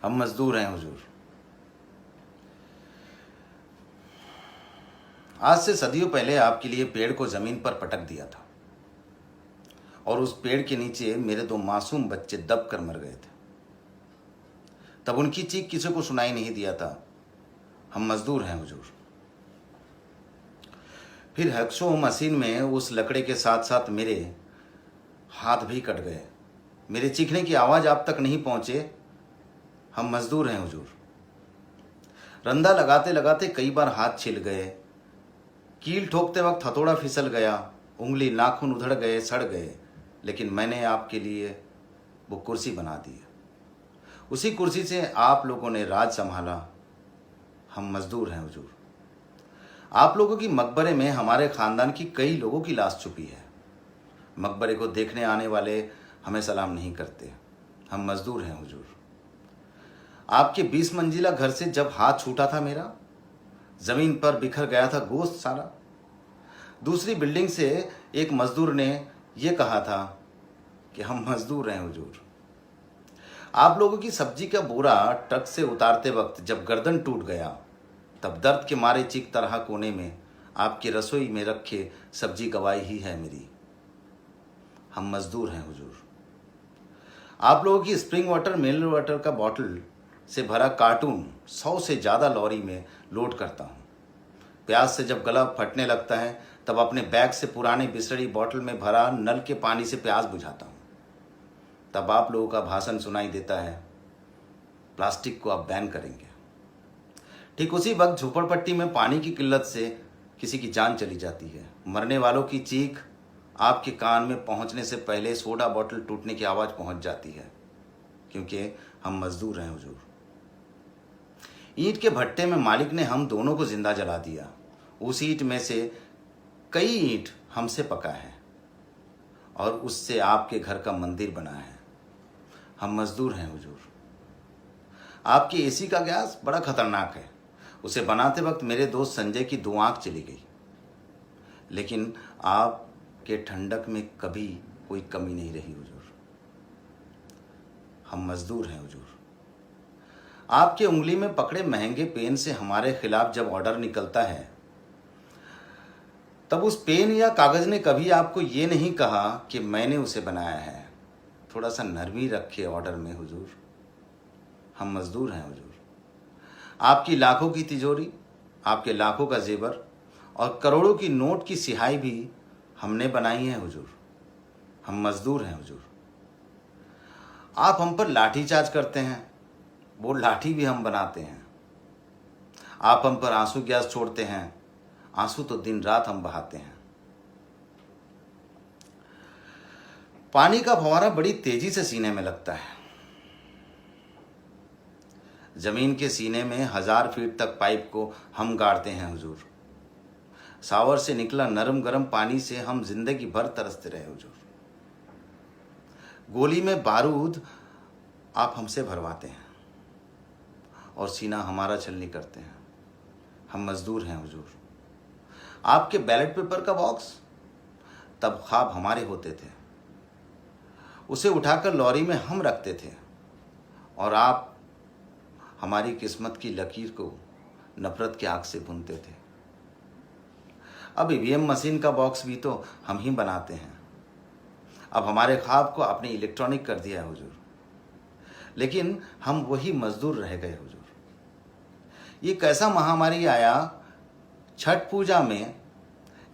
हम मजदूर हैं हुजूर। आज से सदियों पहले आपके लिए पेड़ को जमीन पर पटक दिया था और उस पेड़ के नीचे मेरे 2 मासूम बच्चे दब कर मर गए थे। तब उनकी चीख किसी को सुनाई नहीं दिया था। हम मजदूर हैं हुजूर। फिर हक्सो मशीन में उस लकड़े के साथ साथ मेरे हाथ भी कट गए। मेरे चीखने की आवाज़ आप तक नहीं पहुंचे। हम मजदूर हैं हुजूर। रंदा लगाते लगाते कई बार हाथ छिल गए। कील ठोकते वक्त हथौड़ा फिसल गया। उंगली नाखून उधड़ गए, सड़ गए। लेकिन मैंने आपके लिए वो कुर्सी बना दी। उसी कुर्सी से आप लोगों ने राज संभाला। हम मजदूर हैं हुजूर। आप लोगों की मकबरे में हमारे खानदान की कई लोगों की लाश छुपी है। मकबरे को देखने आने वाले हमें सलाम नहीं करते। हम मजदूर हैं हुजूर। आपके 20 मंजिला घर से जब हाथ छूटा था मेरा, जमीन पर बिखर गया था गोश्त सारा। दूसरी बिल्डिंग से एक मजदूर ने यह कहा था कि हम मजदूर हैं हुजूर। आप लोगों की सब्जी का बोरा ट्रक से उतारते वक्त जब गर्दन टूट गया, तब दर्द के मारे चीख तरह कोने में आपकी रसोई में रखे सब्जी गवाई ही है मेरी। हम मजदूर हैं हुजूर। आप लोगों की स्प्रिंग वाटर, मिनरल वाटर का बॉटल से भरा कार्टून 100 से ज़्यादा लॉरी में लोड करता हूँ। प्यास से जब गला फटने लगता है तब अपने बैग से पुराने बिसड़ी बॉटल में भरा नल के पानी से प्यास बुझाता हूँ। तब आप लोगों का भाषण सुनाई देता है, प्लास्टिक को आप बैन करेंगे। ठीक उसी वक्त झोपड़पट्टी में पानी की किल्लत से किसी की जान चली जाती है। मरने वालों की चीख आपके कान में पहुंचने से पहले सोडा बॉटल टूटने की आवाज़ पहुंच जाती है, क्योंकि हम मजदूर हैं हुजूर। ईंट के भट्टे में मालिक ने हम दोनों को जिंदा जला दिया। उस ईंट में से कई ईंट हमसे पका है और उससे आपके घर का मंदिर बना है। हम मजदूर हैं हुजूर। आपके एसी का गैस बड़ा खतरनाक है। उसे बनाते वक्त मेरे दोस्त संजय की 2 आंख चली गई, लेकिन आपके ठंडक में कभी कोई कमी नहीं रही हुजूर। हम मजदूर हैं हुजूर। आपके उंगली में पकड़े महंगे पेन से हमारे खिलाफ जब ऑर्डर निकलता है, तब उस पेन या कागज ने कभी आपको ये नहीं कहा कि मैंने उसे बनाया है। थोड़ा सा नरमी रखे ऑर्डर में हुजूर। हम मजदूर हैं हुजूर। आपकी लाखों की तिजोरी, आपके लाखों का जेवर और करोड़ों की नोट की सिहाई भी हमने बनाई है हुजूर। हम मजदूर हैं हुजूर। आप हम पर लाठीचार्ज करते हैं, वो लाठी भी हम बनाते हैं। आप हम पर आंसू गैस छोड़ते हैं, आंसू तो दिन रात हम बहाते हैं। पानी का फव्वारा बड़ी तेजी से सीने में लगता है। जमीन के सीने में 1000 फीट तक पाइप को हम गाड़ते हैं हुजूर। शावर से निकला नरम गरम पानी से हम जिंदगी भर तरसते रहे हुजूर। गोली में बारूद आप हमसे भरवाते हैं और सीना हमारा छलनी करते हैं। हम मजदूर हैं हुजूर। आपके बैलेट पेपर का बॉक्स तब ख्वाब हमारे होते थे। उसे उठाकर लॉरी में हम रखते थे और आप हमारी किस्मत की लकीर को नफरत की आग से भूनते थे। अब ईवीएम मशीन का बॉक्स भी तो हम ही बनाते हैं। अब हमारे ख्वाब को आपने इलेक्ट्रॉनिक कर दिया है हुजूर, लेकिन हम वही मजदूर रह गए हुजूर। ये कैसा महामारी आया। छठ पूजा में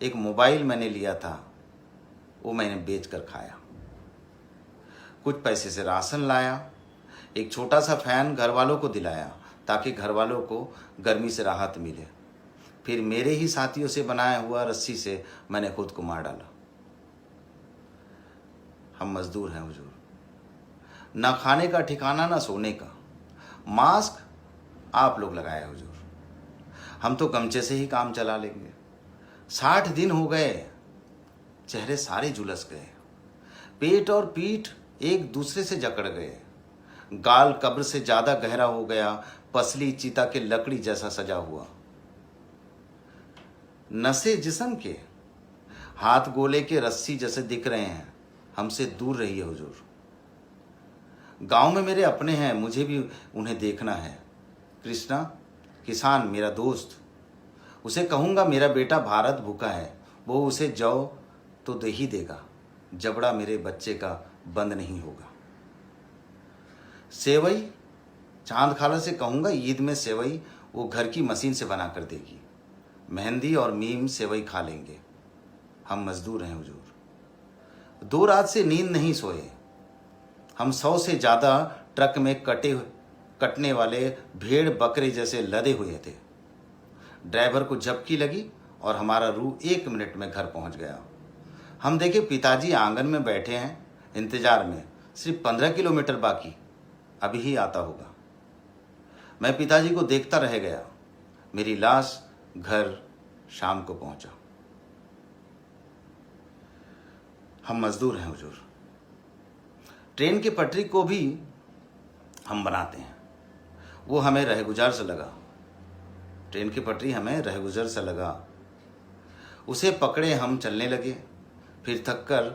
एक मोबाइल मैंने लिया था, वो मैंने बेच कर खाया। कुछ पैसे से राशन लाया, एक छोटा सा फैन घर वालों को दिलाया ताकि घर वालों को गर्मी से राहत मिले। फिर मेरे ही साथियों से बनाया हुआ रस्सी से मैंने खुद को मार डाला। हम मजदूर हैं हुजूर। ना खाने का ठिकाना, ना सोने का। मास्क आप लोग लगाए हुजूर। हम तो गमछे से ही काम चला लेंगे। 60 दिन हो गए, चेहरे सारे झुलस गए। पेट और पीठ एक दूसरे से जकड़ गए। गाल कब्र से ज्यादा गहरा हो गया, पसली चीता के लकड़ी जैसा सजा हुआ। नसें जिस्म के, हाथ गोले के रस्सी जैसे दिख रहे हैं। हमसे दूर रहिए हुजूर। गांव में मेरे अपने हैं, मुझे भी उन्हें देखना है। कृष्णा किसान मेरा दोस्त, उसे कहूँगा मेरा बेटा भारत भूखा है, वो उसे जौ तो दे ही देगा, जबड़ा मेरे बच्चे का बंद नहीं होगा। सेवई चांद खाला से कहूँगा ईद में सेवई वो घर की मशीन से बना कर देगी। मेहंदी और मीम सेवई खा लेंगे, हम मजदूर हैं हुजूर। 2 रात से नींद नहीं सोए, हम 100 से ज़्यादा ट्रक में कटने वाले भेड़ बकरे जैसे लदे हुए थे। ड्राइवर को झपकी लगी और हमारा रूह 1 मिनट में घर पहुंच गया। हम देखे पिताजी आंगन में बैठे हैं इंतजार में, सिर्फ 15 किलोमीटर बाकी, अभी ही आता होगा। मैं पिताजी को देखता रह गया। मेरी लाश घर शाम को पहुंचा। हम मजदूर हैं हुजूर। ट्रेन की पटरी को भी हम बनाते हैं, वो हमें रहगुजार से लगा। ट्रेन की पटरी हमें रहगुजर से लगा, उसे पकड़े हम चलने लगे। फिर थककर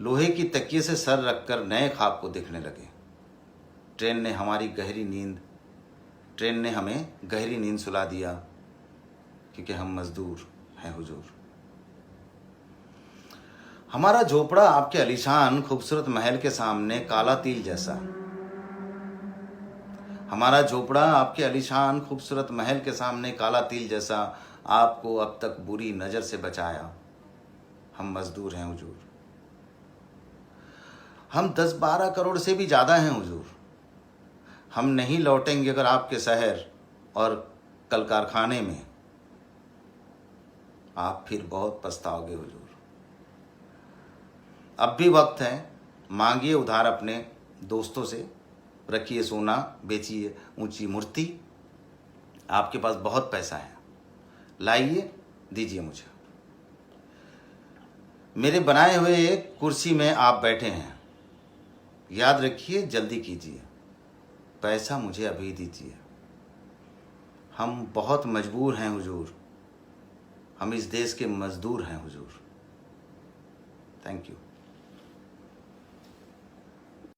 लोहे की तकिए से सर रखकर नए ख्वाब को देखने लगे। ट्रेन ने हमें गहरी नींद सुला दिया, क्योंकि हम मजदूर हैं हुजूर। हमारा झोपड़ा आपके आलीशान खूबसूरत महल के सामने काला तिल जैसा। हमारा झोपड़ा आपके आलीशान खूबसूरत महल के सामने काला तिल जैसा, आपको अब तक बुरी नजर से बचाया। हम मजदूर हैं हुजूर। हम 10-12 करोड़ से भी ज्यादा हैं हुजूर। हम नहीं लौटेंगे अगर आपके शहर और कल कारखाने में, आप फिर बहुत पछताओगे हुजूर। अब भी वक्त है, मांगिए उधार अपने दोस्तों से, रखिए सोना, बेचिए ऊंची मूर्ति। आपके पास बहुत पैसा है, लाइए दीजिए मुझे। मेरे बनाए हुए कुर्सी में आप बैठे हैं, याद रखिए जल्दी कीजिए, पैसा मुझे अभी दीजिए। हम बहुत मजबूर हैं हुजूर, हम इस देश के मजदूर हैं हुजूर। Thank you.